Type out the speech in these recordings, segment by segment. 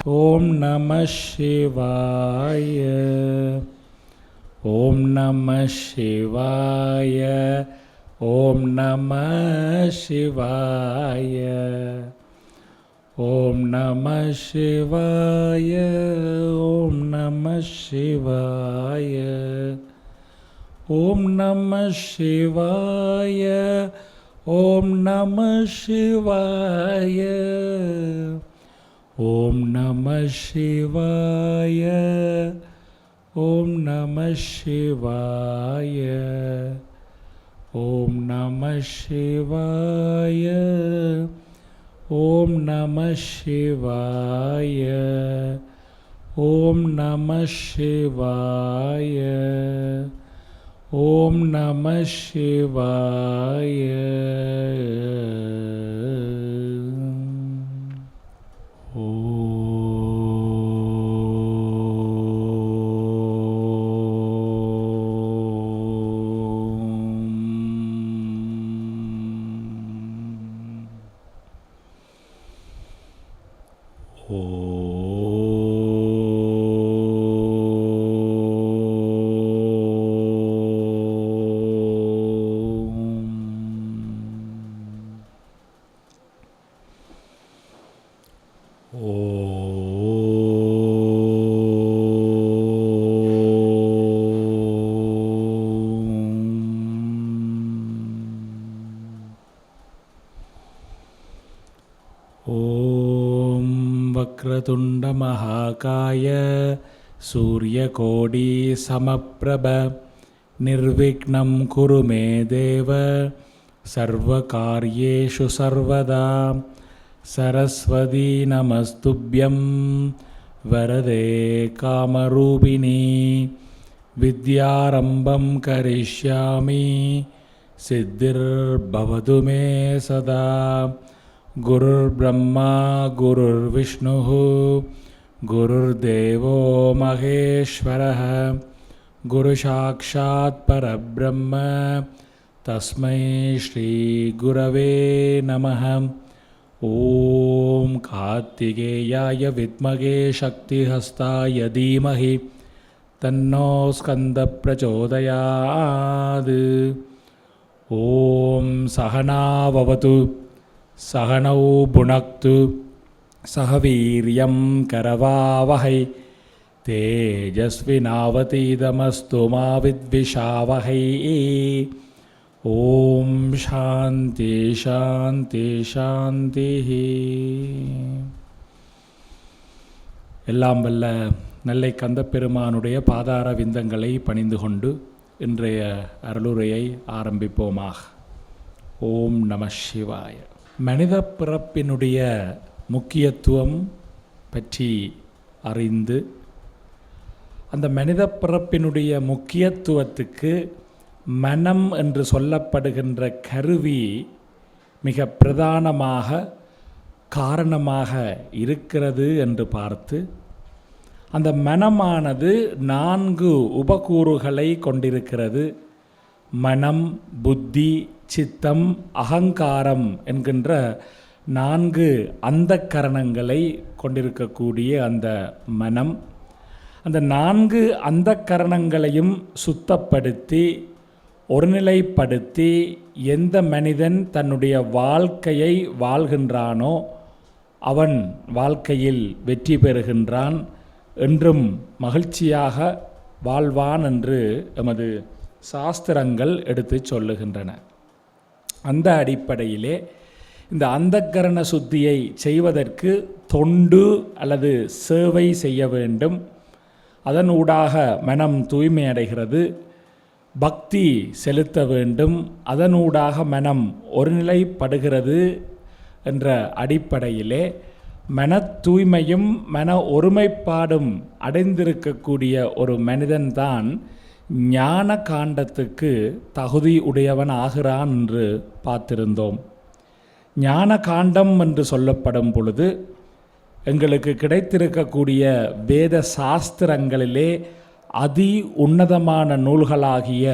ஓம் நம சிவாய. ஓம் நம சிவாய. ஓம் நம சிவாய. ஓம் நம சிவாய. ஓம் நம சிவாய. ஓம் நம சிவாய. ஓம் நம சிவாய. ஓம் நம சிவாய. ஓம் நம சிவாய. ஓம் நம சிவாய. ஓம் நம சிவாய. ஓம் நம சிவாய. ஓம் நம சிவாய. ஓம் வக்ரதுண்ட மகாகாய சூரியகோடி சமப்ரப நிர்விக்னம் குரு மே தேவ சர்வகார்யேஷு சர்வதா சரஸ்வதி நமஸ்துப்யம் வரதே காமரூபிணி வித்யாரம்பம் கரிஷ்யாமி சித்திர்பவது மே சதா. குருர் பிரம்மா குருர் விஷ்ணு குருர் தேவோ மகேஸ்வரः குரு சாக்ஷாத் பரபிரம்ம தஸ்மை ஸ்ரீ குரவே நமः. ஓம் கார்த்திகேயாய வித்மகே சக்திஹஸ்தாய தீமஹி தன்னோ ஸ்கந்த பிரச்சோதயாத். ஓம் சகனாவவது சகனௌ புனக்து சக வீர்யம் கரவாவஹை தேஜஸ்வினாவதீதமஸ்து மா வித்விஷாவஹை. ஓம் சாந்தி சாந்தி சாந்தி. எல்லாம் வல்ல நெல்லை கந்தப்பெருமானுடைய பாதார விந்தங்களை பணிந்து கொண்டு இன்றைய அருளுரையை ஆரம்பிப்போமாக. ஓம் நம சிவாய. மனித பிறப்பினுடைய முக்கியத்துவம் பற்றி அறிந்து அந்த மனித பிறப்பினுடைய முக்கியத்துவத்துக்கு மனம் என்று சொல்லப்படுகின்ற கருவி மிக பிரதானமாக காரணமாக இருக்கிறது என்று பார்த்து, அந்த மனமானது 4 உபகூறுகளை கொண்டிருக்கிறது. மனம், புத்தி, சித்தம், அகங்காரம் என்கின்ற 4 அந்தக்கரணங்களை கொண்டிருக்கக்கூடிய அந்த மனம், அந்த 4 அந்தக்கரணங்களையும் சுத்தப்படுத்தி ஒருநிலைப்படுத்தி எந்த மனிதன் தன்னுடைய வாழ்க்கையை வாழ்கின்றானோ அவன் வாழ்க்கையில் வெற்றி பெறுகின்றான், என்றும் மகிழ்ச்சியாக வாழ்வான் என்று எமது சாஸ்திரங்கள் எடுத்து சொல்லுகின்றன. அந்த அடிப்படையிலே இந்த அந்தக்கரண சுத்தியை செய்வதற்கு தொண்டு அல்லது சேவை செய்ய வேண்டும். அதன் ஊடாக மனம் தூய்மை அடைகிறது. பக்தி செலுத்த வேண்டும். அதனூடாக மனம் ஒருநிலைப்படுகிறது என்ற அடிப்படையிலே மன தூய்மையும் மன ஒருமைப்பாடும் அடைந்திருக்கக்கூடிய ஒரு மனிதன்தான் ஞான காண்டத்துக்கு தகுதி உடையவன் ஆகிறான் என்று பார்த்திருந்தோம். ஞான காண்டம் என்று சொல்லப்படும் பொழுது எங்களுக்கு கிடைத்திருக்கக்கூடிய வேத சாஸ்திரங்களிலே அதி உன்னதமான நூல்களாகிய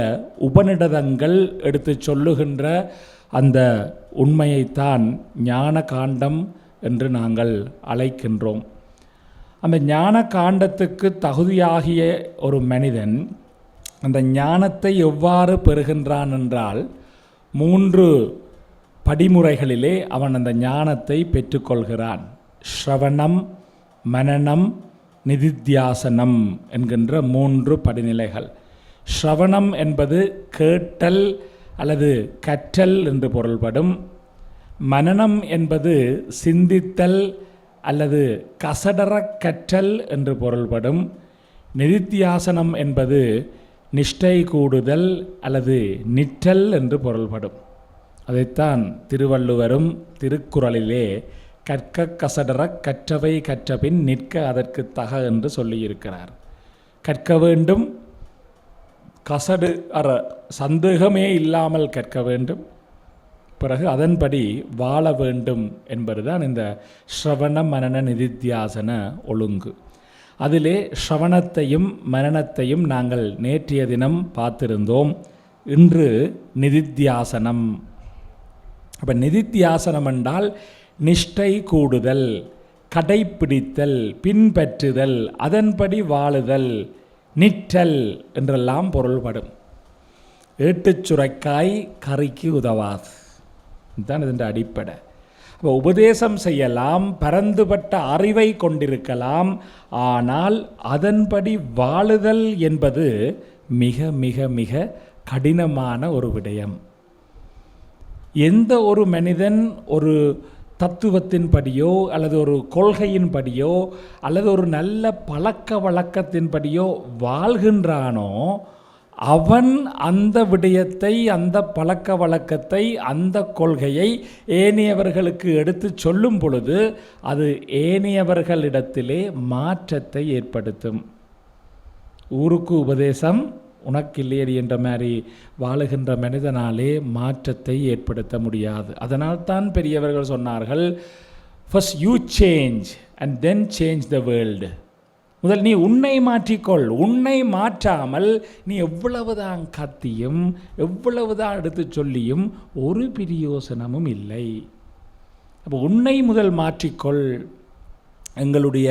உபநிடதங்கள் எடுத்து சொல்லுகின்ற அந்த உண்மையைத்தான் ஞான காண்டம் என்று நாங்கள் அழைக்கின்றோம். அந்த ஞான காண்டத்துக்கு தகுதியாகிய ஒரு மனிதன் அந்த ஞானத்தை எவ்வாறு பெறுகின்றான் என்றால் 3 படிமுறைகளிலே அவன் அந்த ஞானத்தை பெற்றுக்கொள்கிறான். ஸ்ரவணம், மனனம், நிதித்தியாசனம் என்கின்ற 3 படிநிலைகள். ஸ்ரவணம் என்பது கேட்டல் அல்லது கற்றல் என்று பொருள்படும். மனனம் என்பது சிந்தித்தல் அல்லது கசடர கற்றல் என்று பொருள்படும். நிதித்தியாசனம் என்பது நிஷ்டை கூடுதல் அல்லது நிற்றல் என்று பொருள்படும். அதைத்தான் திருவள்ளுவரும் திருக்குறளிலே கற்க கசடர கற்றவை கற்றபின் நிற்க அதற்கு தக என்று சொல்லியிருக்கிறார். கற்க வேண்டும், கசடு அற சந்தேகமே இல்லாமல் கற்க வேண்டும், பிறகு அதன்படி வாழ வேண்டும் என்பதுதான் இந்த ஸ்ரவண மனன நிதித்தியாசன ஒழுங்கு. அதிலே ஸ்ரவணத்தையும் மனனத்தையும் நாங்கள் நேற்றைய தினம் பார்த்திருந்தோம். இன்று நிதித்தியாசனம். அப்போ நிதித்தியாசனம் என்றால் நிஷ்டை கூடுதல், கடைப்பிடித்தல், பின்பற்றுதல், அதன்படி வாழுதல், நிற்றல் என்றெல்லாம் பொருள்படும். ஏட்டுச் சுரைக்காய் கறிக்கு உதவாது, இதுதான் இதன் அடிப்படை. அப்போ உபதேசம் செய்யலாம், பரந்துபட்ட அறிவை கொண்டிருக்கலாம், ஆனால் அதன்படி வாழுதல் என்பது மிக மிக மிக கடினமான ஒரு விடயம். எந்த ஒரு மனிதன் ஒரு தத்துவத்தின்படியோ அல்லது ஒரு கொள்கையின்படியோ அல்லது ஒரு நல்ல பழக்க வழக்கத்தின்படியோ வாழ்கின்றானோ அவன் அந்த விடயத்தை, அந்த பழக்க வழக்கத்தை, அந்த கொள்கையை ஏனையவர்களுக்கு எடுத்து சொல்லும் பொழுது அது ஏனையவர்களிடத்திலே மாற்றத்தை ஏற்படுத்தும். ஊருக்கு உபதேசம் உனக்கில்லையடி என்ற மாதிரி வாழுகின்ற மனிதனாலே மாற்றத்தை ஏற்படுத்த முடியாது. அதனால்தான் பெரியவர்கள் சொன்னார்கள், first you change and then change the world. முதல் நீ உன்னை மாற்றிக்கொள். உன்னை மாற்றாமல் நீ எவ்வளவுதான் கத்தியும் எவ்வளவுதான் எடுத்து சொல்லியும் ஒரு பிரயோசனமும் இல்லை. அப்போ உன்னை முதல் மாற்றிக்கொள். எங்களுடைய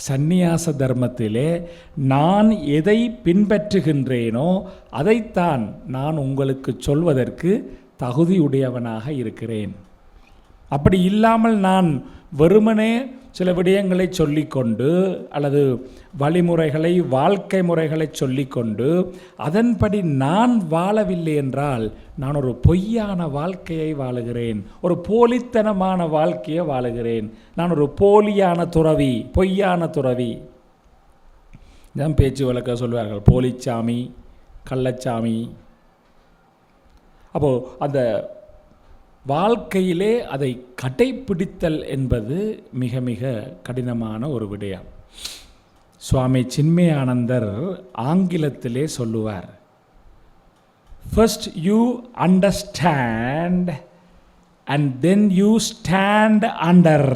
சந்நியாச தர்மத்திலே நான் எதை பின்பற்றுகின்றேனோ அதைத்தான் நான் உங்களுக்கு சொல்வதற்கு தகுதியுடையவனாக இருக்கிறேன். அப்படி இல்லாமல் நான் வெறுமனே சில விடயங்களை சொல்லிக்கொண்டு அல்லது வழிமுறைகளை, வாழ்க்கை முறைகளை சொல்லிக்கொண்டு அதன்படி நான் வாழவில்லை என்றால் நான் ஒரு பொய்யான வாழ்க்கையை வாழுகிறேன், ஒரு போலித்தனமான வாழ்க்கையை வாழுகிறேன். நான் ஒரு போலியான துறவி, பொய்யான துறவி. இதான் பேச்சு வழக்க சொல்வார்கள், போலிச்சாமி, கள்ளச்சாமி. அப்போது அந்த வாழ்க்கையிலே அதை கடைப்பிடித்தல் என்பது மிக மிக கடினமான ஒரு விடயம். சுவாமி சின்மயானந்தர் ஆங்கிலத்திலே சொல்லுவார், first you understand and then you stand under.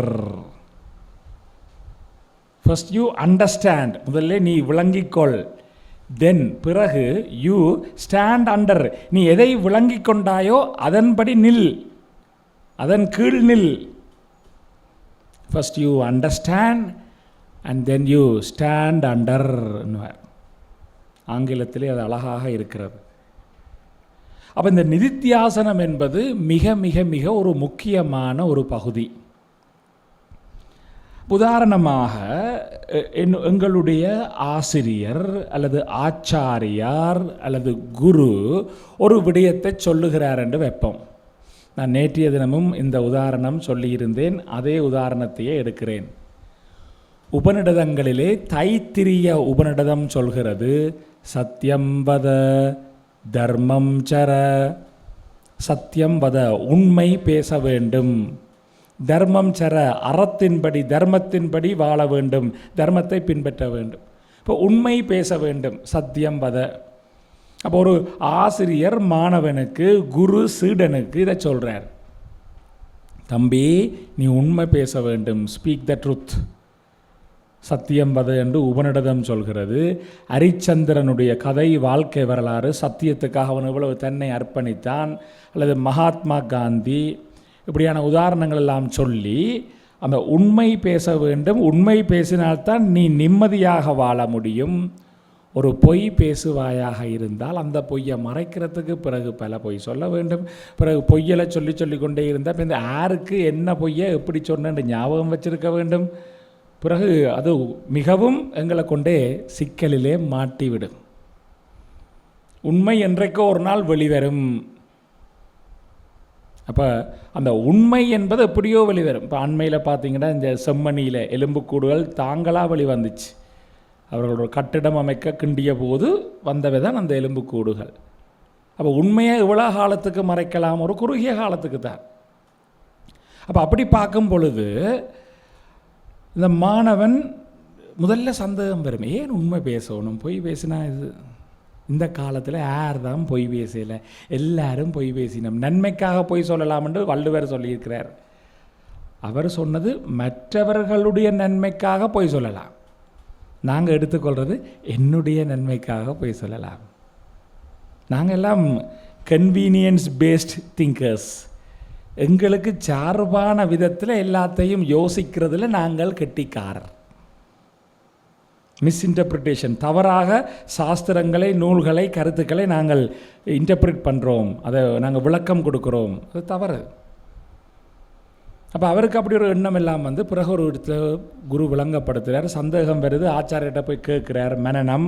First you understand, முதல்ல நீ விளங்கிக்கொள், தென் பிறகு யூ ஸ்டாண்ட் அண்டர், நீ எதை விளங்கிக் கொண்டாயோ அதன்படி நில், அதன் கீழ் நில். First you understand and then you stand under. ஆங்கிலத்திலே அது அழகாக இருக்கிறது. அப்போ இந்த நிதித்தியாசனம் என்பது மிக மிக மிக ஒரு முக்கியமான ஒரு பகுதி. உதாரணமாக எங்களுடைய ஆசிரியர் அல்லது ஆச்சாரியார் அல்லது குரு ஒரு விடயத்தை சொல்லுகிறார் என்று வைப்போம். நான் நேற்றைய தினமும் இந்த உதாரணம் சொல்லியிருந்தேன், அதே உதாரணத்தையே எடுக்கிறேன். உபநிடதங்களிலே தைத்திரிய உபநிடதம் சொல்கிறது, சத்தியம் வத தர்மம் சர. சத்தியம் வத, உண்மை பேச வேண்டும். தர்மம் சர, அறத்தின்படி தர்மத்தின்படி வாழ வேண்டும், தர்மத்தை பின்பற்ற வேண்டும். இப்போ உண்மை பேச வேண்டும், சத்தியம் வத. அப்போ ஒரு ஆசிரியர் மாணவனுக்கு, குரு சீடனுக்கு இதை சொல்கிறார், தம்பி நீ உண்மை பேச வேண்டும், ஸ்பீக் த ட்ரூத். சத்தியம் வத என்று உபநிடதம் சொல்கிறது. ஹரிச்சந்திரனுடைய கதை, வாழ்க்கை வரலாறு, சத்தியத்துக்காக அவன் எவ்வளவு தன்னை அர்ப்பணித்தான், அல்லது மகாத்மா காந்தி, இப்படியான உதாரணங்கள் எல்லாம் சொல்லி அந்த உண்மை பேச வேண்டும். உண்மை பேசினால்தான் நீ நிம்மதியாக வாழ முடியும். ஒரு பொய் பேசுவாயாக இருந்தால் அந்த பொய்யை மறைக்கிறதுக்கு பிறகு பல பொய் சொல்ல வேண்டும். பிறகு பொய்யலை சொல்லி கொண்டே இருந்தால் இந்த யாருக்கு என்ன பொய்யை எப்படி சொன்னேன்னு ஞாபகம் வச்சிருக்க வேண்டும். பிறகு அது மிகவும் எங்களை கொண்டே சிக்கலிலே மாட்டிவிடும். உண்மை என்றைக்கோ ஒரு நாள் வெளிவரும். அப்போ அந்த உண்மை என்பது எப்படியோ வெளிவரும். இப்போ அண்மையில் பார்த்தீங்கன்னா இந்த செம்மணியில் எலும்புக்கூடுகள் தாங்களாக வெளிவந்துச்சு. அவர்களோட கட்டிடம் அமைக்க கிண்டிய போது வந்தவை தான் அந்த எலும்புக்கூடுகள். அப்போ உண்மையை எவ்வளோ காலத்துக்கு மறைக்கலாம்? ஒரு குறுகிய காலத்துக்கு தான். அப்போ அப்படி பார்க்கும் பொழுது இந்த மாணவன் முதல்ல சந்தேகம் வரும். ஏன் உண்மை பேசணும்? பொய் பேசினா இது இந்த காலத்தில் யார் தான் பொய் பேசலை? எல்லாரும் பொய் பேசினோம். நன்மைக்காக பொய் சொல்லலாம் என்று வள்ளுவர் சொல்லியிருக்கிறார். அவர் சொன்னது மற்றவர்களுடைய நன்மைக்காக பொய் சொல்லலாம். நாங்கள் எடுத்துக்கொள்வது என்னுடைய நன்மைக்காக பொய் சொல்லலாம். நாங்கள் எல்லாம் கன்வீனியன்ஸ் பேஸ்ட் திங்கர்ஸ். எங்களுக்கு சார்பான விதத்தில் எல்லாத்தையும் யோசிக்கிறதுல நாங்கள் கெட்டிக்காரர். மிஸ்இன்டர்பிரிட்டேஷன், தவறாக சாஸ்திரங்களை, நூல்களை, கருத்துக்களை நாங்கள் இன்டர்பிரிட் பண்ணுறோம், அதை நாங்கள் விளக்கம் கொடுக்குறோம். அது தவறு. அப்போ அவருக்கு அப்படி ஒரு எண்ணம் எல்லாம் வந்து பிறகு ஒரு இடத்துல குரு விளங்கப்படுத்துகிறார். சந்தேகம் வருது, ஆச்சாரியர்கிட்ட போய் கேட்குறார். மனநம்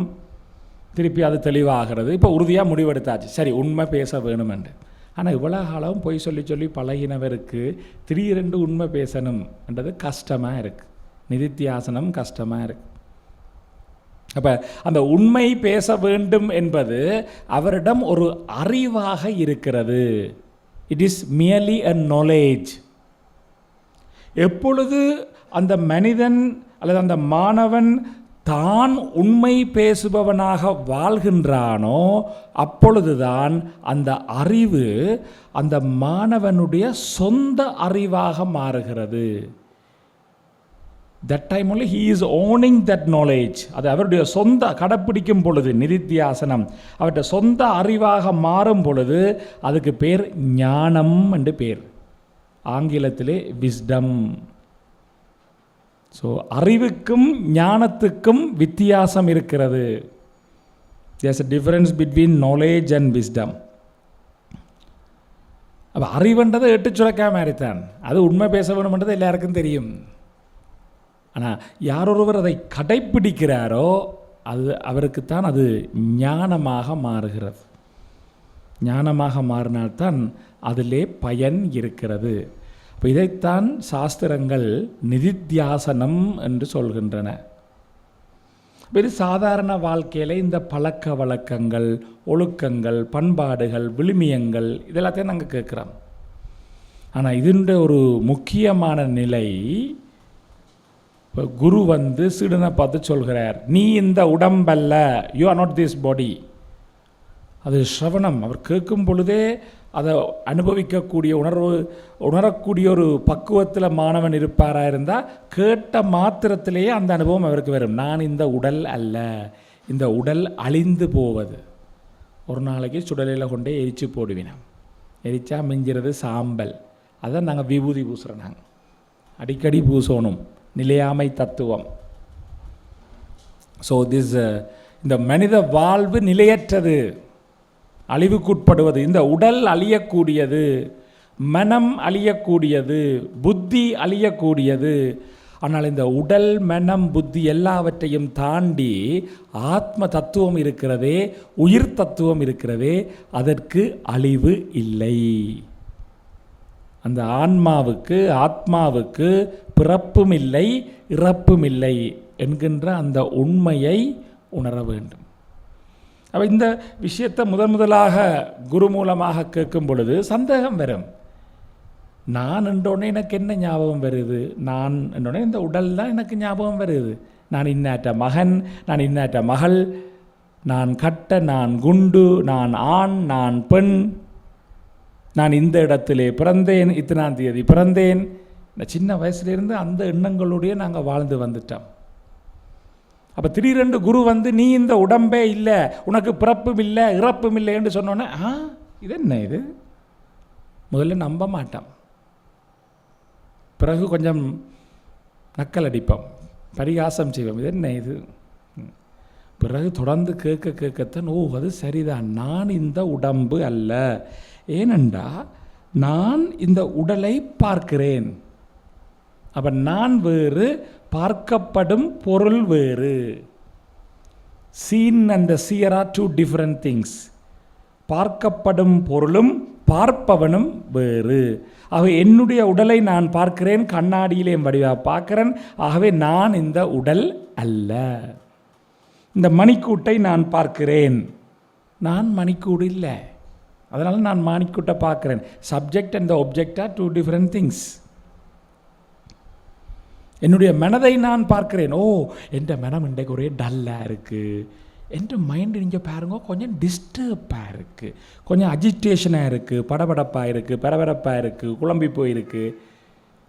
திருப்பி அது தெளிவாகிறது. இப்போ உறுதியாக முடிவெடுத்தாச்சு, சரி உண்மை பேச வேணுமென்று. ஆனால் இவ்வளோ காலம் பொய் சொல்லி பழகினவருக்கு திடீரென்று உண்மை பேசணும் என்றது கஷ்டமாக இருக்குது. நிதித்தியாசனம் கஷ்டமாக இருக்குது. அப்போ அந்த உண்மை பேச வேண்டும் என்பது அவரிடம் ஒரு அறிவாக இருக்கிறது. It is merely a knowledge. எப்பொழுது அந்த மனிதன் அல்லது அந்த மாணவன் தான் உண்மை பேசுபவனாக வாழ்கின்றானோ அப்பொழுதுதான் அந்த அறிவு அந்த மாணவனுடைய சொந்த அறிவாக மாறுகிறது. That time only he is owning that knowledge. அது அவருடைய சொந்த கடைப்பிடிக்கும் பொழுது நிதித்தியாசனம் அவருடைய சொந்த அறிவாக மாறும் பொழுது அதுக்கு பேர் ஞானம் என்று பேர். ஆங்கிலத்திலே விஸ்டம். ஸோ அறிவுக்கும் ஞானத்துக்கும் வித்தியாசம் இருக்கிறது. There's a difference between knowledge and wisdom. அப்போ அறிவுன்றதை எட்டு சுரக்கா மாதிரித்தான். அது உண்மை பேச வேணும்ன்றது எல்லாருக்கும் தெரியும். ஆனால் யாரொருவர் அதை கடைப்பிடிக்கிறாரோ அது அவருக்குத்தான் அது ஞானமாக மாறுகிறது. ஞானமாக மாறினால்தான் அதிலே பயன் இருக்கிறது. இப்போ இதைத்தான் சாஸ்திரங்கள் நிதித்தியாசனம் என்று சொல்கின்றன. இது சாதாரண வாழ்க்கையில் இந்த பழக்க வழக்கங்கள், ஒழுக்கங்கள், பண்பாடுகள், விழுமியங்கள் இதெல்லாத்தையும் நாங்கள் கேட்குறோம். ஆனால் இதனுடைய ஒரு முக்கியமான நிலை, இப்போ குரு வந்து சீடனை பார்த்து சொல்கிறார், நீ இந்த உடம்பல்ல, you are not this body. அது ஸ்ரவணம். அவர் கேட்கும் பொழுதே அதை அனுபவிக்கக்கூடிய உணரக்கூடிய ஒரு பக்குவத்தில் மாணவன் இருப்பாராக இருந்தால் கேட்ட மாத்திரத்திலேயே அந்த அனுபவம் அவருக்கு வரும். நான் இந்த உடல் அல்ல, இந்த உடல் அழிந்து போவது. ஒரு நாளைக்கு சுடலையில் கொண்டே எரித்து போடுவினோம். எரிச்சா மிஞ்சிறது சாம்பல். அதான் நாங்கள் விபூதி பூசுகிறோம். நாங்கள் அடிக்கடி பூசணும். நிலையாமை தத்துவம். ஸோ இந்த மனித வாழ்வு நிலையற்றது, அழிவுக்குட்படுவது. இந்த உடல் அழியக்கூடியது, மனம் அழியக்கூடியது, புத்தி அழியக்கூடியது. ஆனால் இந்த உடல், மனம், புத்தி எல்லாவற்றையும் தாண்டி ஆத்ம தத்துவம் இருக்கிறதே, உயிர் தத்துவம் இருக்கிறதே, அதற்கு அழிவு இல்லை. அந்த ஆத்மாவுக்கு பிறப்பும் இல்லை, இறப்பும் இல்லை என்கின்ற அந்த உண்மையை உணர வேண்டும். அப்போ இந்த விஷயத்தை முதலாக குரு மூலமாக கேட்கும் பொழுது சந்தேகம் வரும். நான் என்றோடனே எனக்கு என்ன ஞாபகம் வருது? நான் என்றோடனே இந்த உடல் தான் எனக்கு ஞாபகம் வருது. நான் இன்னாற்ற மகன், நான் இன்னாற்ற மகள், நான் கட்ட, நான் குண்டு, நான் ஆண், நான் பெண், நான் இந்த இடத்திலே பிறந்தேன், இத்தனாம் தேதி பிறந்தேன். இந்த சின்ன வயசுலேருந்து அந்த எண்ணங்களுடைய நாங்கள் வாழ்ந்து வந்துட்டோம். அப்போ திடீரென்று குரு வந்து நீ இந்த உடம்பே இல்லை, உனக்கு பிறப்பும் இல்லை, இறப்பும் இல்லை என்று சொன்னோன்னே இது என்ன? இது முதல்ல நம்ப மாட்டோம். பிறகு கொஞ்சம் நக்கல் அடிப்போம், பரிகாசம் செய்வோம், இது என்ன இது. பிறகு தொடர்ந்து கேட்கத்தான், ஓ அது சரிதான், நான் இந்த உடம்பு அல்ல. ஏனென்றா நான் இந்த உடலை பார்க்கிறேன். அப்போ நான் வேறு, பார்க்கப்படும் பொருள் வேறு. Seen and seer are two different things. பார்க்கப்படும் பொருளும் பார்ப்பவனும் வேறு. ஆகவே என்னுடைய உடலை நான் பார்க்கிறேன், கண்ணாடியிலே வடிவாக பார்க்கிறேன். ஆகவே நான் இந்த உடல் அல்ல. இந்த மணிக்கூட்டை நான் பார்க்கிறேன், நான் மணிக்கூடு இல்லை, அதனால் நான் மணிக்கூட்டை பார்க்கிறேன். Subject and the object are two different things. என்னுடைய மனதை நான் பார்க்கிறேன், ஓ என் மனம் இன்றைக்கு ஒரே டல்லாக இருக்குது, என் மைண்டு நீங்கள் பாருங்க கொஞ்சம் டிஸ்டர்பாக இருக்குது, கொஞ்சம் அஜிடேஷனாக இருக்குது, படபடப்பாக இருக்குது, பரபரப்பாக இருக்குது, குழம்பி போயிருக்கு,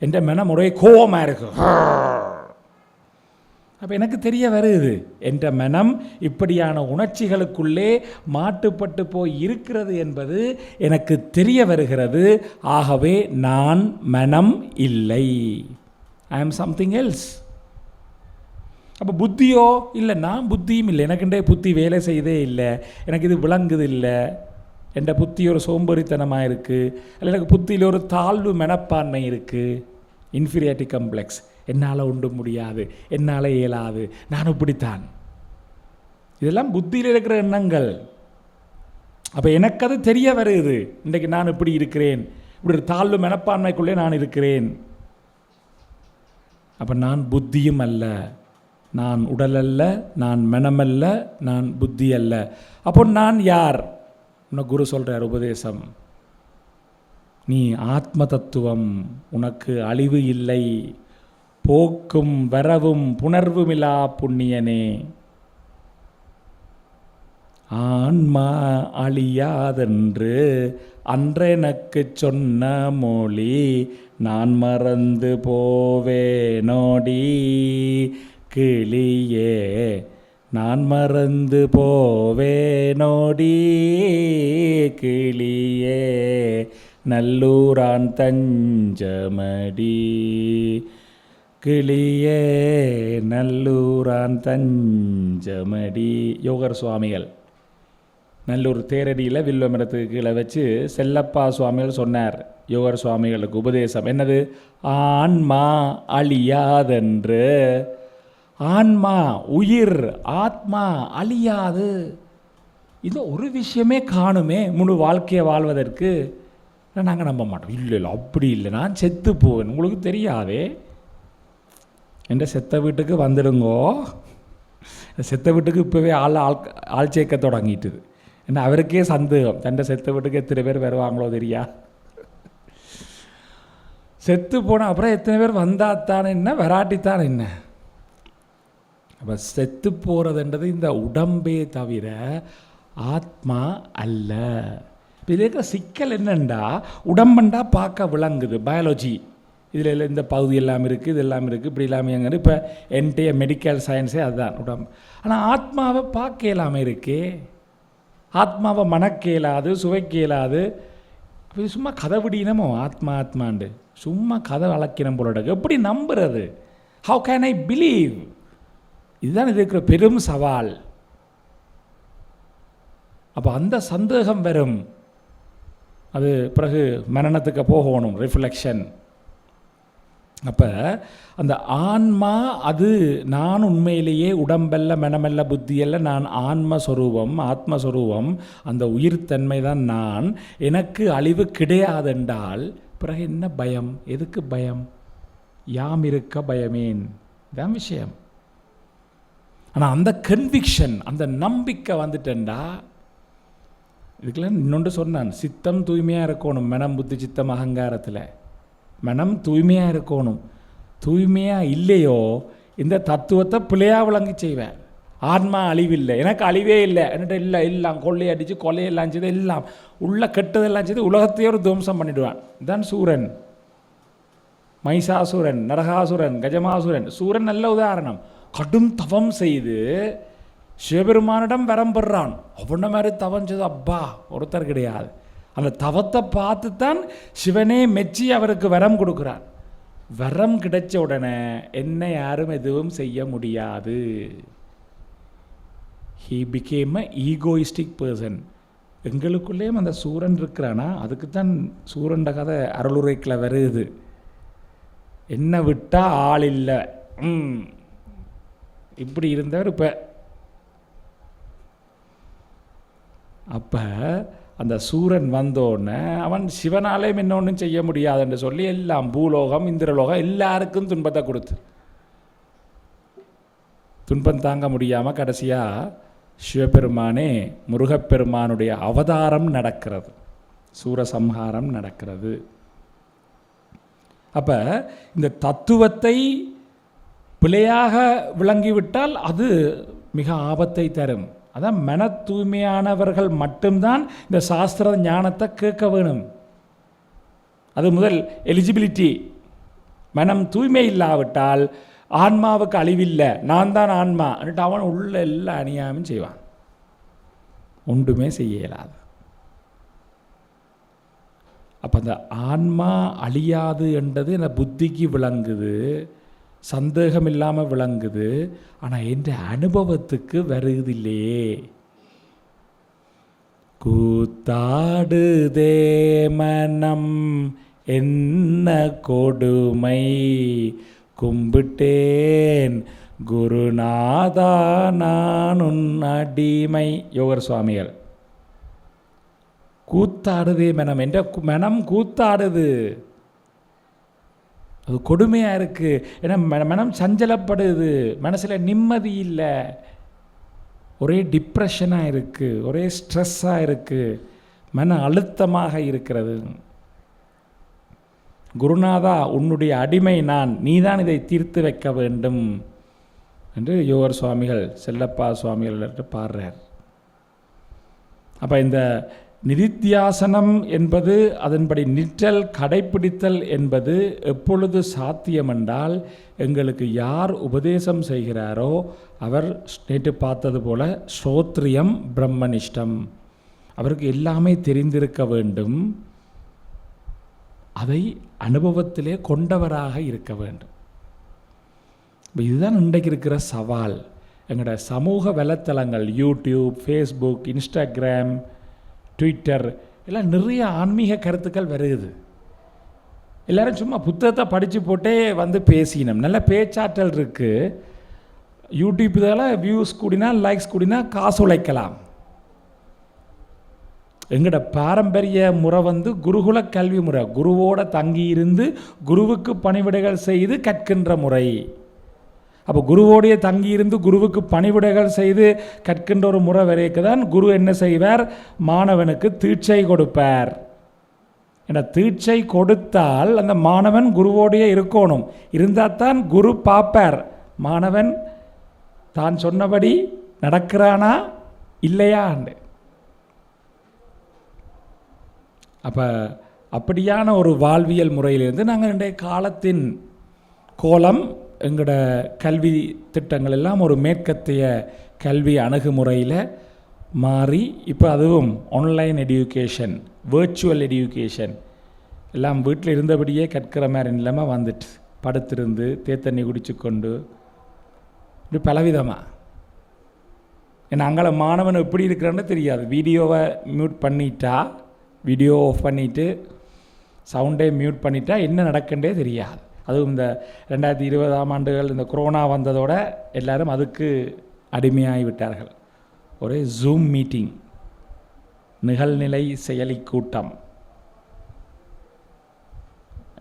என் மனம் ஒரே கோவமாக இருக்குது. அப்போ எனக்கு தெரிய வருது, என்ற மனம் இப்படியான உணர்ச்சிகளுக்குள்ளே மாட்டுப்பட்டு போய் இருக்கிறது என்பது எனக்கு தெரிய வருகிறது. ஆகவே நான் மனம் இல்லை, ஐ ஆம் சம்திங் எல்ஸ். அப்போ புத்தியோ இல்லை, நான் புத்தியும் இல்லை, எனக்குண்டே புத்தி வேலை செய்தே இல்லை, எனக்கு இது விளங்குது இல்லை, என்ற புத்தி ஒரு சோம்பேறித்தனமாக இருக்குது, இல்லை எனக்கு புத்தியில் ஒரு தாழ்வு மனப்பான்மை இருக்குது, இன்ஃபீரியாரிட்டி கம்ப்ளெக்ஸ், என்னால் ஒன்றும் முடியாது, என்னால் இயலாது, நான் இப்படித்தான். இதெல்லாம் புத்தியில் இருக்கிற எண்ணங்கள். அப்போ எனக்கு அது தெரிய வருது, இன்றைக்கு நான் இப்படி இருக்கிறேன், இப்படி ஒரு தாழ்வு மனப்பான்மைக்குள்ளே நான் இருக்கிறேன். அப்போ நான் புத்தியும் அல்ல, நான் உடல் அல்ல, நான் மனமல்ல, நான் புத்தி அல்ல. அப்போ நான் யார்? உனக்கு குரு சொல்கிறார் உபதேசம், நீ ஆத்ம தத்துவம், உனக்கு அழிவு இல்லை, போக்கும் வரவும் புணர்வுமிலா புண்ணியனே. ஆன்மா அழியாதென்று அன்றெனக்கு சொன்ன மொழி, நான் மறந்து போவேனோடி கிளியே, நான் மறந்து போவேனோடி கிளியே, நல்லூரான் தஞ்சமடி, கிளியே நல்லூரான் தஞ்சமடி. யோகர் சுவாமிகள் நல்லூர் தேரடியில் வில்வமரத்துக்கு கீழே வச்சு செல்லப்பா சுவாமிகள் சொன்னார் யோகர் சுவாமிகளுக்கு உபதேசம். என்னது? ஆன்மா அழியாதென்று. ஆன்மா, உயிர், ஆத்மா அழியாது. இது ஒரு விஷயமே காணுமே முழு வாழ்க்கையை வாழ்வதற்கு. நாங்கள் நம்ப மாட்டோம். இல்லை இல்லை அப்படி இல்லை, நான் செத்து போவேன், உங்களுக்கு தெரியாதே. என்ற செத்த வீட்டுக்கு வந்துடுங்கோ. செத்த வீட்டுக்கு இப்போவே ஆள் சேர்க்க தொடங்கிட்டுது. ஏன்னா அவருக்கே சந்தேகம், தண்டை செத்த வீட்டுக்கு எத்தனை பேர் வருவாங்களோ தெரியா. செத்து போனால் அப்புறம் எத்தனை பேர் வந்தாத்தான் என்ன, வராட்டித்தான் என்ன. அப்போ செத்து போகிறதுன்றது இந்த உடம்பே தவிர ஆத்மா அல்ல. இதில் இருக்கிற சிக்கல் என்னண்டா, உடம்பண்டா பார்க்க விளங்குது, பயாலஜி, இதில் இந்த பகுதி எல்லாம் இருக்குது, இது எல்லாம் இருக்குது, இப்படி இல்லாமல் எங்கே. இப்போ என்டைய மெடிக்கல் சயின்ஸே அதுதான் உடம்பு. ஆனால் ஆத்மாவை பார்க்க இல்லாமல் இருக்கே, ஆத்மாவை மணக்க இயலாது, சுவைக்க இயலாது. இது சும்மா கதை விடினமோ ஆத்மா ஆத்மாண்டு, சும்மா கதை வளர்க்கினம் போல. எப்படி நம்புறது? How can I believe? இதுதான் இது இருக்கிற பெரும் சவால். அப்போ அந்த சந்தேகம் வரும். அது பிறகு மரணத்துக்கு போகணும், ரிஃப்ளெக்ஷன். அப்போ அந்த ஆன்மா, அது நான் உண்மையிலேயே உடம்பல்ல, மனமல்ல, புத்தியல்ல, நான் ஆன்மஸ்வரூபம், ஆத்மஸ்வரூபம், அந்த உயிர்த்தன்மை தான் நான். எனக்கு அழிவு கிடையாதென்றால் பிறகு என்ன பயம்? எதுக்கு பயம்? யாம் இருக்க பயமேன், இதான் விஷயம். ஆனால் அந்த கன்விக்ஷன், அந்த நம்பிக்கை வந்துட்டேன்டா, இதுக்கெல்லாம் இன்னொன்று சொன்னான், சித்தம் தூய்மையாக இருக்கணும். மனம், புத்தி, சித்தம், அகங்காரத்தில் மனம் தூய்மையாக இருக்கணும். தூய்மையாக இல்லையோ இந்த தத்துவத்தை பிள்ளையாக விளங்கி செய்வேன். ஆன்மா அழிவில்லை, எனக்கு அழிவே இல்லை என்கிட்ட இல்லை, எல்லாம் கொள்ளையடிச்சு கொலையெல்லாம் செய்து எல்லாம் உள்ள கெட்டதெல்லாம் செய்து உலகத்தையே ஒரு துவம்சம் பண்ணிவிடுவான். இதுதான் சூரன், மைசாசுரன், நரகாசுரன், கஜமாசுரன். சூரன் நல்ல உதாரணம். கடும் தவம் செய்து சிவபெருமானிடம் வரம் பெறான். அவன மாதிரி தவம் செய்து அப்பா ஒருத்தர் கிடையாது. அந்த தவத்தை பார்த்து தான் சிவனே மெச்சி அவருக்கு வரம் கொடுக்குறான். வரம் கிடைச்ச உடனே என்ன யாரும் எதுவும் செய்ய முடியாது. He became a egoistic person. எங்களுக்குள்ளேயும் அந்த சூரன் இருக்கிறானா, அதுக்குத்தான் சூரண்ட கதை அருளுரைக்கில் வருது. என்ன விட்டால் ஆள் இல்லை, இப்படி இருந்தவர் இப்போ. அப்போ அந்த சூரன் வந்தோடனே அவன் சிவனாலேயும் என்ன ஒன்றும் செய்ய முடியாதுன்னு சொல்லி எல்லாம் பூலோகம் இந்திரலோகம் எல்லாருக்கும் துன்பத்தை கொடுத்து துன்பம் தாங்க முடியாமல் கடைசியாக சிவபெருமானே முருகப்பெருமானுடைய அவதாரம் நடக்கிறது, சூரசம்ஹாரம் நடக்கிறது. அப்போ இந்த தத்துவத்தை பிழையாக விளங்கிவிட்டால் அது மிக ஆபத்தை தரும். அதான் மன தூய்மையானவர்கள் மட்டும்தான் இந்த சாஸ்திர ஞானத்தை கேட்க வேணும். அது முதல் எலிஜிபிலிட்டி. மனம் தூய்மை இல்லாவிட்டால் ஆன்மாவுக்கு அழிவில்லை, நான் தான் ஆன்மா എന്നിട്ട് அவன் உள்ள எல்லா அநியாயமும் செய்வான், ஒன்றுமே செய்ய இயலாது. அப்போ அந்த ஆன்மா அழியாது என்றது இந்த புத்திக்கு விளங்குது, சந்தேகம் இல்லாமல் விளங்குது. ஆனால் என்ற அனுபவத்துக்கு வருதில்லையே. கூத்தாடுதே மனம் என்ன கொடுமை, கும்பிட்டேன் குருநாதா நான் உன் அடிமை. யோகர் சுவாமிகள். கூத்தாடுதே மனம், என்ற மனம் கூத்தாடுது, அது கொடுமையாக இருக்குது. ஏன்னா மனம் சஞ்சலப்படுது, மனசில் நிம்மதி இல்லை, ஒரே டிப்ரெஷனாக இருக்குது, ஒரே ஸ்ட்ரெஸ்ஸாக இருக்குது, மன அழுத்தமாக இருக்கிறது. குருநாதா உன்னுடைய அடிமை நான், நீதான் இதை தீர்த்து வைக்க வேண்டும் என்று யோகர் சுவாமிகள் செல்லப்பா சுவாமிகள் பாடுறார். அப்போ இந்த நிதித்தியாசனம் என்பது, அதன்படி நிற்றல் கடைப்பிடித்தல் என்பது எப்பொழுது சாத்தியம் என்றால், எங்களுக்கு யார் உபதேசம் செய்கிறாரோ அவர் நேற்று பார்த்தது போல ஸ்ரோத்ரியம் பிரம்மனிஷ்டம், அவருக்கு எல்லாமே தெரிந்திருக்க வேண்டும், அதை அனுபவத்திலே கொண்டவராக இருக்க வேண்டும். இதுதான் இன்றைக்கு இருக்கிற சவால். எங்களோட சமூக வலைத்தளங்கள் யூடியூப், ஃபேஸ்புக், இன்ஸ்டாகிராம், ட்விட்டர் எல்லாம் நிறைய ஆன்மீக கருத்துக்கள் வருது. எல்லோரும் சும்மா புத்தகத்தை படித்து போட்டே வந்து பேசினோம், நல்ல பேச்சாற்றல் இருக்குது. யூடியூப் இதெல்லாம் வியூஸ் கூடினா லைக்ஸ் கூடினா காசு உழைக்கலாம். எங்களோட பாரம்பரிய முறை வந்து குருகுல கல்வி முறை, குருவோட தங்கியிருந்து குருவுக்கு பணிவிடைகள் செய்து கற்கின்ற முறை. அப்போ குருவோடைய தங்கியிருந்து குருவுக்கு பணிவிடைகள் செய்து கற்கின்ற ஒரு முறை வரைக்கும் தான் குரு என்ன செய்வார், மாணவனுக்கு தீட்சை கொடுப்பார். ஏன்னா தீட்சை கொடுத்தால் அந்த மாணவன் குருவோடைய இருக்கணும், இருந்தால் தான் குரு பார்ப்பார் மாணவன் தான் சொன்னபடி நடக்கிறானா இல்லையாண்டு. அப்போ அப்படியான ஒரு வாழ்வியல் முறையிலிருந்து நாங்கள் இன்றைய காலத்தின் கோலம், எங்களோட கல்வி திட்டங்கள் எல்லாம் ஒரு மேற்கத்திய கல்வி அணுகுமுறையில் மாறி, இப்போ அதுவும் ஆன்லைன் எடியூகேஷன், வேர்ச்சுவல் எடியூகேஷன் எல்லாம் வீட்டில் இருந்தபடியே கற்கிற மாதிரி நிலைமை வந்துட்டு, படுத்திருந்து தேத்தண்ணி குடிச்சு கொண்டு இப்படி பலவிதமாக. ஏன்னா அங்கே மாணவன் எப்படி இருக்கிறான்னு தெரியாது. வீடியோவை மியூட் பண்ணிட்டா, வீடியோ ஆஃப் பண்ணிவிட்டு சவுண்டே மியூட் பண்ணிட்டா என்ன நடக்குன்றே தெரியாது. அதுவும் இந்த 2020ஆம் ஆண்டுகள் இந்த கொரோனா வந்ததோட எல்லோரும் அதுக்கு அடிமையாகி விட்டார்கள். ஒரே ஜூம் மீட்டிங், நிகழ்நிலை செயலி கூட்டம்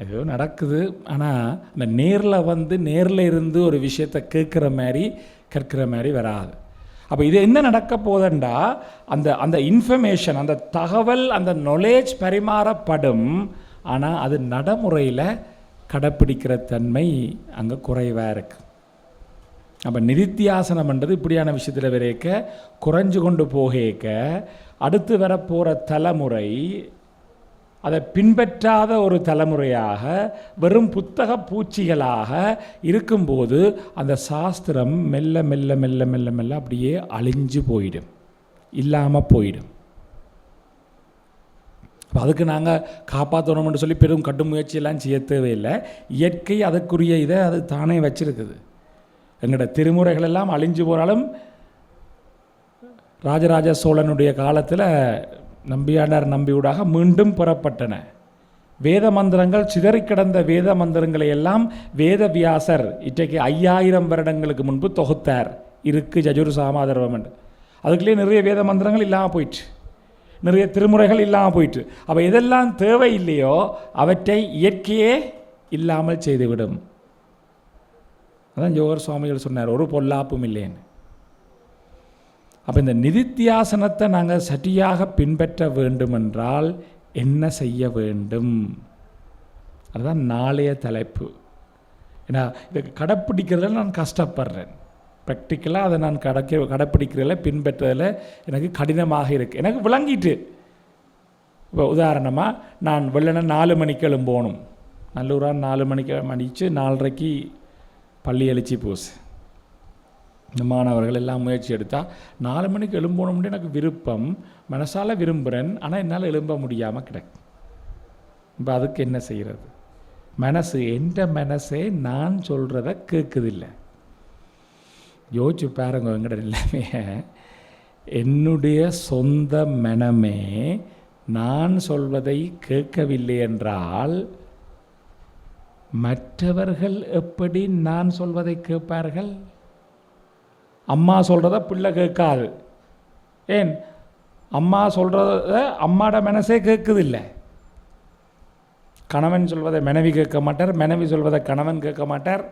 ஏதோ நடக்குது. ஆனால் இந்த நேரில் வந்து நேரில் இருந்து ஒரு விஷயத்தை கேட்குற மாதிரி கற்கிற மாதிரி வராது. அப்போ இது என்ன நடக்க போதுண்டா, அந்த அந்த இன்ஃபர்மேஷன், அந்த தகவல், அந்த நாலேஜ் பரிமாறப்படும். ஆனால் அது நடைமுறையில் கடைப்பிடிக்கிற தன்மை அங்கே குறைவாக இருக்குது. அப்போ நிதித்தியாசனம்ன்றது இப்படியான விஷயத்தில் வரைக்க குறைஞ்சு கொண்டு போகேக்க அடுத்து வரப்போகிற தலைமுறை அதை பின்பற்றாத ஒரு தலைமுறையாக வெறும் புத்தக பூச்சிகளாக இருக்கும்போது அந்த சாஸ்திரம் மெல்ல மெல்ல மெல்ல மெல்ல மெல்ல அப்படியே அழிஞ்சு போயிடும், இல்லாமல் போயிடும். இப்போ அதுக்கு நாங்கள் காப்பாற்றணும்னு சொல்லி பெரும் கடும் முயற்சியெல்லாம் செய்ய தேவையில்லை. இயற்கை அதுக்குரிய இதை அது தானே வச்சிருக்குது. எங்களோட திருமுறைகள் எல்லாம் அழிஞ்சு போனாலும் ராஜராஜ சோழனுடைய காலத்தில் நம்பியாண்டார் நம்பியூடாக மீண்டும் புறப்பட்டன. வேத மந்திரங்கள் சிதறி கிடந்த வேத மந்திரங்களை எல்லாம் வேத வியாசர் இன்றைக்கு 5000 வருடங்களுக்கு முன்பு தொகுத்தார். இருக்கு ஜஜுர் சாமாதர்வம் என்று. அதுக்குள்ளேயே நிறைய வேத மந்திரங்கள் இல்லாமல் போயிட்டு, நிறைய திருமுறைகள் இல்லாமல் போயிட்டு. அப்போ எதெல்லாம் தேவை இல்லையோ அவற்றை இயற்கையே இல்லாமல் செய்துவிடும். அதான் ஜோகர் சுவாமிகள் சொன்னார், ஒரு பொல்லாப்பும் இல்லைன்னு. அப்போ இந்த நிதித்தியாசனத்தை நாங்கள் சரியாக பின்பற்ற வேண்டுமென்றால் என்ன செய்ய வேண்டும்? அதுதான் நாளைய தலைப்பு. ஏன்னா இதை கடைப்பிடிக்கிறதில் நான் கஷ்டப்படுறேன். ப்ராக்டிக்கலாக அதை நான் கடைப்பிடிக்கிறதில் பின்பற்றுறதில் எனக்கு கடினமாக இருக்குது. எனக்கு விளங்கிட்டு, இப்போ உதாரணமாக நான் வெள்ளன 4 மணிக்கு எழும்போகணும். நல்லூரா 4 மணிக்கு மணிச்சு 4:30க்கு பள்ளி எழுச்சி பூசு. இந்த மாணவர்கள் எல்லாம் முயற்சி எடுத்தால் 4 மணிக்கு எழும்பணும்னு எனக்கு விருப்பம், மனசால் விரும்புகிறேன். ஆனால் என்னால் எழும்ப முடியாமல் கிடக்கு. இப்போ அதுக்கு என்ன செய்கிறது? மனசு, எந்த மனசே நான் சொல்கிறத கேட்குதில்லை. யோசிச்சு பாருங்க, எங்கட எல்லாமே என்னுடைய சொந்த மனமே நான் சொல்வதை கேட்கவில்லை என்றால் மற்றவர்கள் எப்படி நான் சொல்வதை கேட்பார்கள்? அம்மா சொல்கிறத பிள்ளை கேட்காது. ஏன்? அம்மா சொல்கிறத அம்மாட மனசே கேட்குதில்லை. கணவன் சொல்வதை மனைவி கேட்க மாட்டார், மனைவி சொல்வதை கணவன் கேட்க மாட்டார்,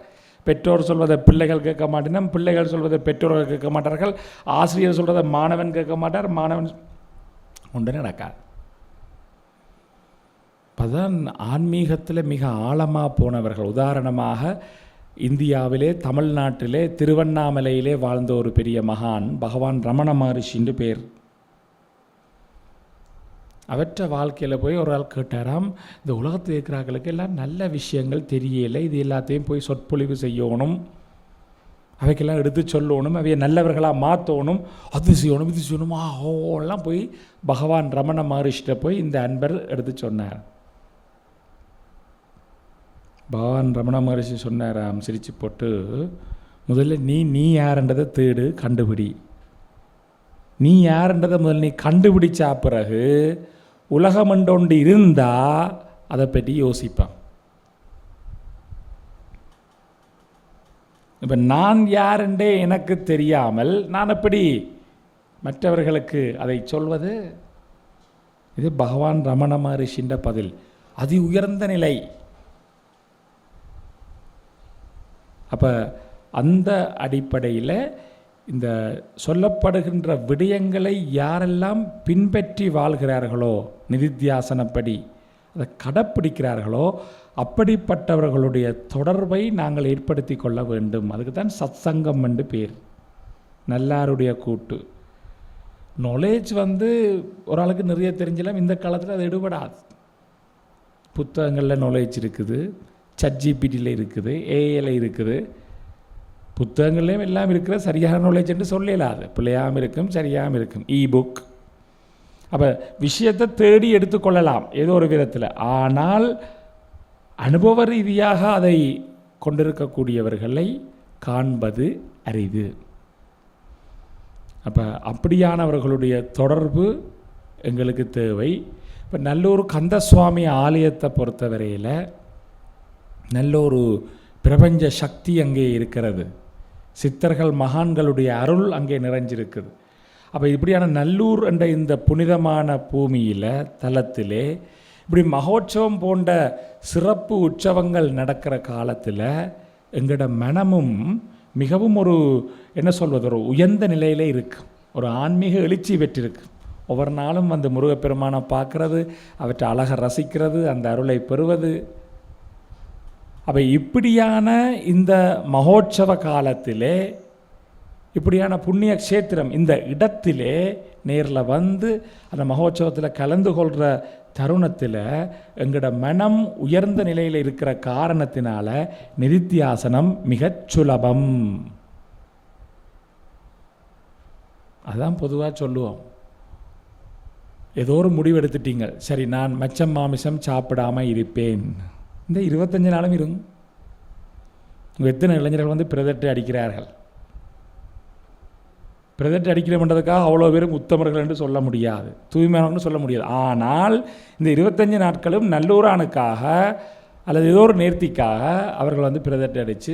பெற்றோர் சொல்வதை பிள்ளைகள் கேட்க மாட்டினம், பிள்ளைகள் சொல்வதை பெற்றோர்கள் கேட்க மாட்டார்கள், ஆசிரியர் சொல்வதை மாணவன் கேட்க மாட்டார், மாணவன் ஒன்று நடக்காது. அப்போதான் ஆன்மீகத்தில் மிக ஆழமாக போனவர்கள், உதாரணமாக இந்தியாவிலே தமிழ்நாட்டிலே திருவண்ணாமலையிலே வாழ்ந்த ஒரு பெரிய மகான் பகவான் ரமண மகரிஷின்னு பேர். அவற்ற வாழ்க்கையில் போய் ஒரு ஆள் கேட்டாராம், இந்த உலகத்தில் இருக்கிறார்களுக்கு எல்லாம் நல்ல விஷயங்கள் தெரியலை, இது எல்லாத்தையும் போய் சொற்பொழிவு செய்யணும், அவைக்கெல்லாம் எடுத்து சொல்லணும், அவைய நல்லவர்களாக மாற்றணும், அது செய்யணும் இது செய்யணும் ஓலாம் போய் பகவான் ரமண மகரிஷிட்ட போய் இந்த அன்பர் எடுத்து சொன்னார். பகவான் ரமண மகரிஷி சொன்னாராம் சிரிச்சு போட்டு, முதல்ல நீ யாருன்றதை தேடு, கண்டுபிடி. நீ யாருன்றதை முதல்ல நீ கண்டுபிடிச்சா பிறகு உலகம் ஒன்று இருந்தால் அதை பற்றி யோசிப்பான். இப்போ நான் யாருன்றே எனக்கு தெரியாமல் நான் எப்படி மற்றவர்களுக்கு அதை சொல்வது? இது பகவான் ரமண மகரிஷின்ற பதில். அதி உயர்ந்த நிலை. அப்போ அந்த அடிப்படையில் இந்த சொல்லப்படுகின்ற விடயங்களை யாரெல்லாம் பின்பற்றி வாழ்கிறார்களோ, நிதித்தியாசனப்படி அதை கடைப்பிடிக்கிறார்களோ, அப்படிப்பட்டவர்களுடைய தொடர்பை நாங்கள் ஏற்படுத்தி கொள்ள வேண்டும். அதுக்கு தான் சத்சங்கம் என்று பேர், நல்லாருடைய கூட்டு. நாலேஜ் ஒரு ஆளுக்கு நிறைய தெரிஞ்சலாம், இந்த காலத்தில் அது எடுபடாது. புத்தகங்களில் நாலேஜ் இருக்குது, ChatGPTயில் இருக்குது, ஏஐயில் இருக்குது, புத்தகங்கள்லேயும் எல்லாம் இருக்கிற சரியான நாலேஜ் என்று சொல்லலாது. பிள்ளையாமல் இருக்கும், சரியாமல் இருக்கும், இபுக். அப்போ விஷயத்தை தேடி எடுத்துக்கொள்ளலாம் ஏதோ ஒரு விதத்தில். ஆனால் அனுபவ ரீதியாக அதை கொண்டிருக்கக்கூடியவர்களை காண்பது அரிது. அப்போ அப்படியானவர்களுடைய தொடர்பு எங்களுக்கு தேவை. இப்போ நல்லூர் கந்தசுவாமி ஆலயத்தை பொறுத்தவரையில் நல்ல ஒரு பிரபஞ்ச சக்தி அங்கே இருக்கிறது. சித்தர்கள் மகான்களுடைய அருள் அங்கே நிறைஞ்சிருக்குது. அப்போ இப்படியான நல்லூர் என்ற இந்த புனிதமான பூமியில் தலத்திலே இப்படி மகோற்சவம் போன்ற சிறப்பு உற்சவங்கள் நடக்கிற காலத்தில் எங்களோட மனமும் மிகவும் ஒரு என்ன சொல்வது, ஒரு உயர்ந்த நிலையில் இருக்குது. ஒரு ஆன்மீக எழுச்சி பெற்றிருக்கு. ஒவ்வொரு நாளும் அந்த முருகப்பெருமானை பார்க்குறது, அவற்றை அழகை ரசிக்கிறது, அந்த அருளை பெறுவது. அப்போ இப்படியான இந்த மகோற்சவ காலத்திலே, இப்படியான புண்ணிய க்ஷேத்திரம் இந்த இடத்திலே நேரில் அந்த மகோற்சவத்தில் கலந்து கொள்கிற தருணத்தில் எங்களோட மனம் உயர்ந்த நிலையில் இருக்கிற காரணத்தினால நிதித்தியாசனம் மிகச் சுலபம். அதுதான் பொதுவாக சொல்லுவோம். ஏதோ ஒரு முடிவு எடுத்துட்டீங்க, சரி நான் மச்சம் மாமிசம் சாப்பிடாமல் இருப்பேன். இந்த 25 நாளும் இருங்க. உங்கள் எத்தனை இளைஞர்கள் வந்து பிரதட்டை அடிக்கிறார்கள். பிரதட்டை அடிக்கிறோம்ன்றதுக்காக அவ்வளோ பேரும் உத்தமர்கள் என்று சொல்ல முடியாது, தூய்மையானவர்கள் சொல்ல முடியாது. ஆனால் இந்த 25 நாட்களும் நல்லூரானுக்காக அல்லது ஏதோ ஒரு நேர்த்திக்காக அவர்கள் வந்து பிரதட்டை அடித்து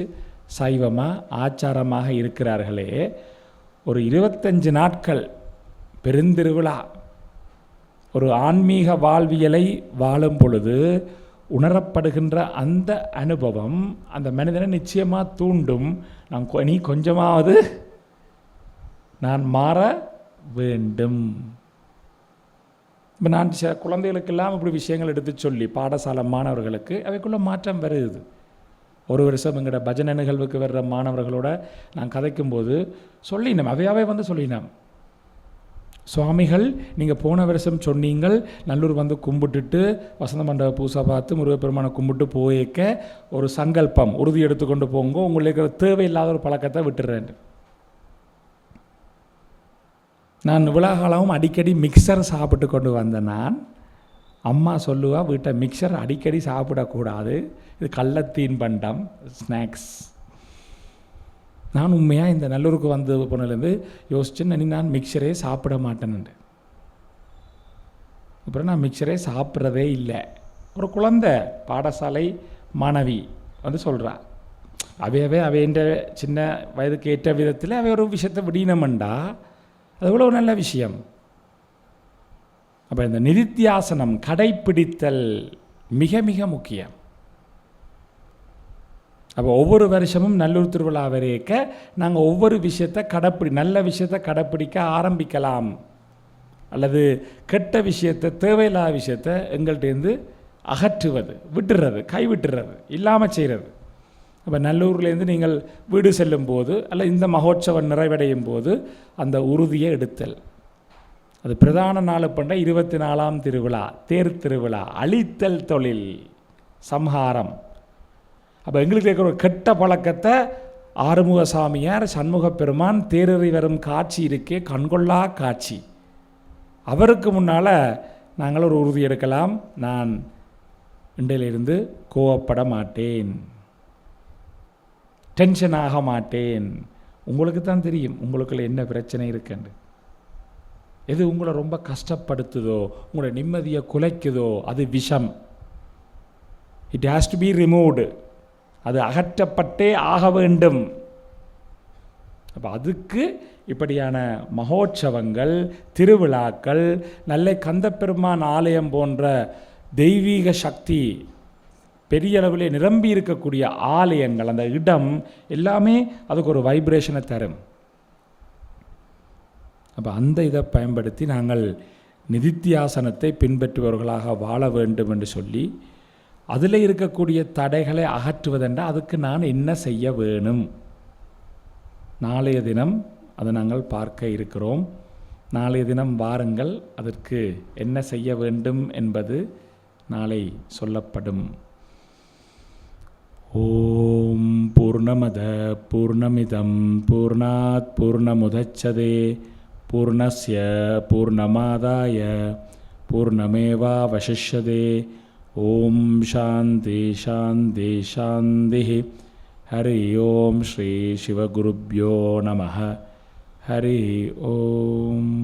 சைவமாக ஆச்சாரமாக இருக்கிறார்களே. ஒரு 25 நாட்கள் பெருந்திருவிழா, ஒரு ஆன்மீக வாழ்வியலை வாழும் பொழுது உணரப்படுகின்ற அந்த அனுபவம் அந்த மனிதனை நிச்சயமாக தூண்டும். நீ கொஞ்சமாவது நான் மாற வேண்டும். இப்போ நான் சில குழந்தைகளுக்கெல்லாம் இப்படி விஷயங்கள் எடுத்து சொல்லி பாடசாலை மாணவர்களுக்கு அவைக்குள்ள மாற்றம் வருது. ஒரு வருஷம் எங்களோட பஜனை நிகழ்வுக்கு வர்ற மாணவர்களோட நான் கதைக்கும்போது சொல்லினோம், அவையாவே வந்து சொல்லினோம், சுவாமிகள் நீங்கள் போன வருஷம் சொன்னீங்கள் நல்லூர் வந்து கும்பிட்டுட்டு வசந்த மண்டப பூசை பார்த்து முருகப்பெருமானை கும்பிட்டு போயிருக்க ஒரு சங்கல்பம் உறுதி எடுத்துக்கொண்டு போங்க, உங்களுக்கு தேவையில்லாத ஒரு பழக்கத்தை விட்டுறேன். நான் விழாகாலமும் அடிக்கடி மிக்சர் சாப்பிட்டு கொண்டு வந்தேன். நான் அம்மா சொல்லுவா, வீட்டை மிக்சர் அடிக்கடி சாப்பிடக்கூடாது, இது கள்ளத்தீன் பண்டம், ஸ்நாக்ஸ். நான் உண்மையாக இந்த நல்லூருக்கு வந்து போனதுலேருந்து யோசிச்சேன், நான் மிக்சரே சாப்பிட மாட்டேன்னு. அப்புறம் நான் மிக்சரே சாப்பிட்றதே இல்லை. ஒரு குழந்தை பாடசாலை மாணவி வந்து சொல்கிறா, அவையன்ற சின்ன வயதுக்கு ஏற்ற விதத்தில் அவை ஒரு விஷயத்தை விடீனமண்டா அது எவ்வளோ நல்ல விஷயம். அப்போ இந்த நிதித்தியாசனம் கடைப்பிடித்தல் மிக மிக முக்கியம். அப்போ ஒவ்வொரு வருஷமும் நல்லூர் திருவிழா வரைக்க நாங்கள் ஒவ்வொரு விஷயத்தை நல்ல விஷயத்தை கடைப்பிடிக்க ஆரம்பிக்கலாம், அல்லது கெட்ட விஷயத்தை தேவையில்லாத விஷயத்தை எங்கள்கிட்டேருந்து அகற்றுவது, விட்டுறது, கைவிட்டுறது, இல்லாமல் செய்கிறது. அப்போ நல்லூர்லேருந்து நீங்கள் வீடு செல்லும் போது அல்ல இந்த மகோற்சவம் நிறைவடையும் போது அந்த உறுதியை எடுத்தல். அது பிரதான நாள் பண்ண 24ஆம் திருவிழா, தேர் திருவிழா, அழித்தல் தொழில், சம்ஹாரம். அப்போ எங்களுக்கு இருக்கிற ஒரு கெட்ட பழக்கத்தை ஆறுமுக சாமியார் சண்முக பெருமான் தேரறி வரும் காட்சி இருக்கே, கண்கொள்ளா காட்சி. அவருக்கு முன்னால் நாங்கள் ஒரு உறுதி எடுக்கலாம், நான் இன்றையிலிருந்து கோவப்பட மாட்டேன், டென்ஷன் ஆக மாட்டேன். உங்களுக்கு தான் தெரியும் உங்களுக்குள்ள என்ன பிரச்சனை இருக்குன்னு. எது உங்களை ரொம்ப கஷ்டப்படுத்துதோ, உங்களோட நிம்மதியை குலைக்குதோ, அது விஷம். It has to be removed. அது அகற்றப்பட்டே ஆக வேண்டும். அப்போ அதுக்கு இப்படியான மகோற்சவங்கள், திருவிழாக்கள், நல்ல கந்தப்பெருமான் ஆலயம் போன்ற தெய்வீக சக்தி பெரிய அளவில் நிரம்பி இருக்கக்கூடிய ஆலயங்கள், அந்த இடம் எல்லாமே அதுக்கு ஒரு வைப்ரேஷனை தரும். அப்போ அந்த இதை பயன்படுத்தி நாங்கள் நிதித்தியாசனத்தை பின்பற்றுபவர்களாக வாழ வேண்டும் என்று சொல்லி, அதில் இருக்கக்கூடிய தடைகளை அகற்றுவதென்றால் அதுக்கு நான் என்ன செய்ய வேணும், நாளைய தினம் அதை நாங்கள் பார்க்க இருக்கிறோம். நாளைய தினம் வாருங்கள், அதற்கு என்ன செய்ய வேண்டும் என்பது நாளை சொல்லப்படும். ஓம் பூர்ணமத பூர்ணமிதம் பூர்ணாத் பூர்ணமுதச்சதே பூர்ணஸ்ய பூர்ணமாதாய பூர்ணமேவாவசிஷ்யதே. ஓம் சாந்தி சாந்தி சாந்தி. ஹரி ஓம் ஸ்ரீ சிவகுருப்யோ நமः. ஹரி ஓம்.